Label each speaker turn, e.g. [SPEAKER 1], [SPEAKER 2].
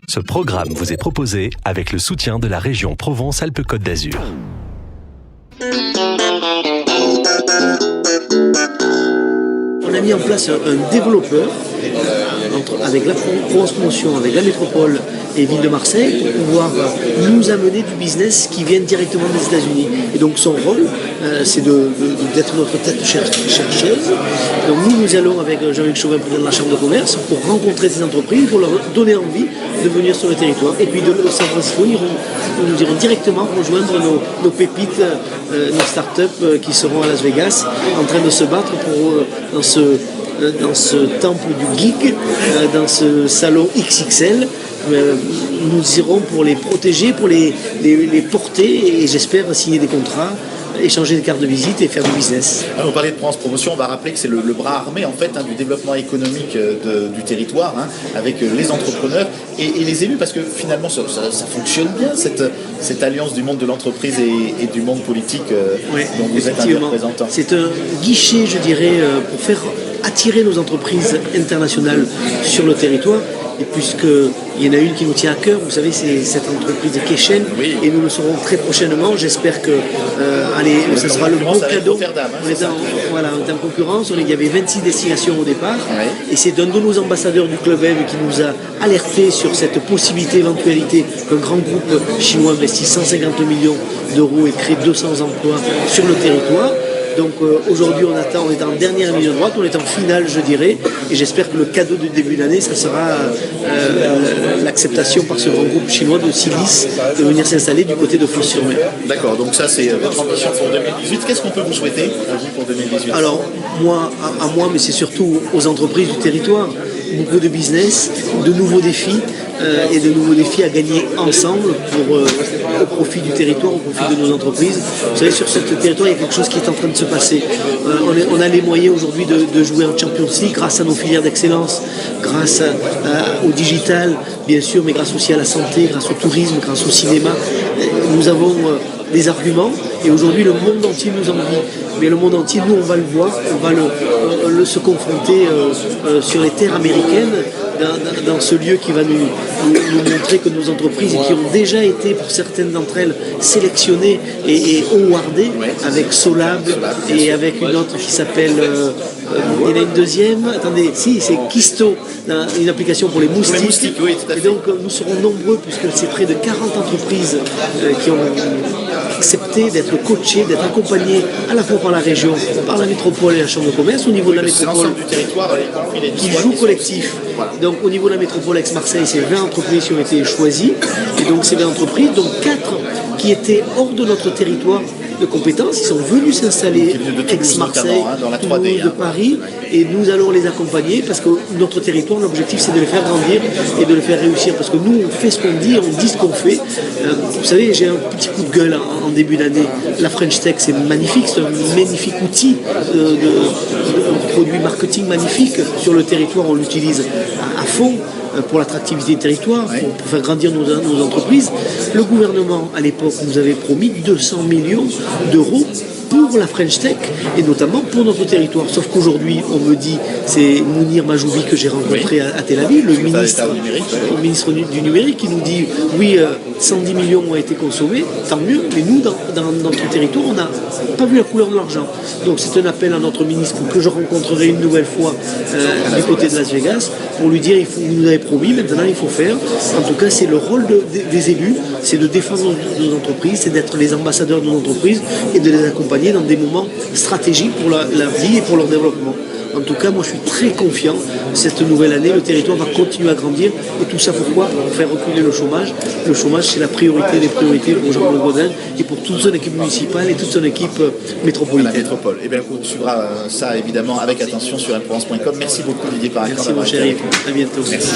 [SPEAKER 1] Ce programme vous est proposé avec le soutien de la région Provence-Alpes-Côte d'Azur.
[SPEAKER 2] On a mis en place un développeur avec la Provence Promotion, avec la métropole et Ville de Marseille pour pouvoir nous amener du business qui vient directement des États-Unis. Et donc son rôle, c'est d'être notre tête chercheuse. Donc nous allons avec Jean-Luc Chauvin, président de la Chambre de commerce, pour rencontrer ces entreprises, pour leur donner envie de venir sur le territoire. Et puis de San Francisco, nous irons directement rejoindre nos pépites, nos startups qui seront à Las Vegas, en train de se battre dans ce temple du geek, dans ce salon XXL. Nous irons pour les protéger, pour les porter et j'espère signer des contrats, échanger des cartes de visite et faire du business.
[SPEAKER 3] Alors, on parlait de Provence Promotion, on va rappeler que c'est le bras armé en fait du développement économique du territoire, avec les entrepreneurs et les élus, parce que finalement ça fonctionne bien cette alliance du monde de l'entreprise et du monde politique dont vous êtes un des représentants.
[SPEAKER 2] C'est un guichet, je dirais, pour faire attirer nos entreprises internationales sur le territoire. Et puisqu'il y en a une qui nous tient à cœur, vous savez, c'est cette entreprise de Keshen, et nous le saurons très prochainement. J'espère que ça sera le bon cadeau. On est en concurrence, il y avait 26 destinations au départ, et c'est un de nos ambassadeurs du Club M qui nous a alerté sur cette possibilité, éventualité qu'un grand groupe chinois investisse 150 millions d'euros et crée 200 emplois sur le territoire. Donc aujourd'hui on est en dernière ligne droite, on est en finale je dirais, et j'espère que le cadeau du début d'année, ça sera l'acceptation par ce grand groupe chinois de Silis de venir s'installer du côté de Fos-sur-Mer.
[SPEAKER 3] D'accord, donc ça c'est votre ambition pour 2018. Qu'est-ce qu'on peut vous souhaiter à vous pour 2018 ?
[SPEAKER 2] Alors moi, mais c'est surtout aux entreprises du territoire, beaucoup de business, de nouveaux défis, et de nouveaux défis à gagner ensemble au profit du territoire, au profit de nos entreprises. Vous savez, sur ce territoire, il y a quelque chose qui est en train de se passer. On a les moyens aujourd'hui de jouer en Champions League grâce à nos filières d'excellence, grâce au digital, bien sûr, mais grâce aussi à la santé, grâce au tourisme, grâce au cinéma. Nous avons des arguments et aujourd'hui le monde entier nous envie. Mais le monde entier, nous, on va le voir, on va se confronter sur les terres américaines, dans ce lieu qui va nous montrer que nos entreprises, qui ont déjà été, pour certaines d'entre elles, sélectionnées et awardées, avec Solab et avec une autre qui s'appelle, il y en a une deuxième, c'est Kisto, une application pour les moustiques.
[SPEAKER 3] Oui, tout à fait.
[SPEAKER 2] Et donc nous serons nombreux, puisque c'est près de 40 entreprises qui ont accepté d'être coachées, d'être accompagnées à la fois par la région, par la métropole et la chambre de commerce, au niveau de la métropole,
[SPEAKER 3] du territoire,
[SPEAKER 2] qui joue collectif. Voilà. Donc au niveau de la métropole Aix-Marseille, c'est 20 entreprises qui ont été choisies, et donc ces 20 entreprises, donc 4 qui étaient hors de notre territoire de compétences, ils sont venus s'installer Aix-Marseille, Toulouse, de Paris, et nous allons les accompagner parce que notre territoire, l'objectif c'est de les faire grandir et de les faire réussir, parce que nous on fait ce qu'on dit, on dit ce qu'on fait. Vous savez, j'ai un petit coup de gueule en début d'année. La French Tech, c'est magnifique, c'est un magnifique outil de produit marketing magnifique sur le territoire, on l'utilise à fond pour l'attractivité du territoire, pour faire grandir nos entreprises. Le gouvernement, à l'époque, nous avait promis 200 millions d'euros pour la French Tech et notamment pour notre territoire. Sauf qu'aujourd'hui, on me dit, c'est Mounir Majoubi que j'ai rencontré à Tel Aviv, le ministre du numérique, qui nous dit oui, 110 millions ont été consommés, tant mieux, mais nous, dans notre territoire, on n'a pas vu la couleur de l'argent. Donc c'est un appel à notre ministre que je rencontrerai une nouvelle fois du côté de Las Vegas pour lui dire, vous nous avez promis, maintenant il faut faire. En tout cas, c'est le rôle des élus, c'est de défendre nos entreprises, c'est d'être les ambassadeurs de nos entreprises et de les accompagner dans des moments stratégiques pour leur vie et pour leur développement. En tout cas, moi je suis très confiant. Cette nouvelle année, le territoire va continuer à grandir. Et tout ça pourquoi ? Pour faire reculer le chômage. Le chômage, c'est la priorité des priorités pour Jean-Paul Gaudin et pour toute son équipe municipale et toute son équipe métropolitaine.
[SPEAKER 3] La métropole. Eh bien, on suivra ça évidemment avec attention sur mprovence.com. Merci beaucoup Didier Paracan.
[SPEAKER 2] Merci mon chéri. À bientôt.
[SPEAKER 3] Merci.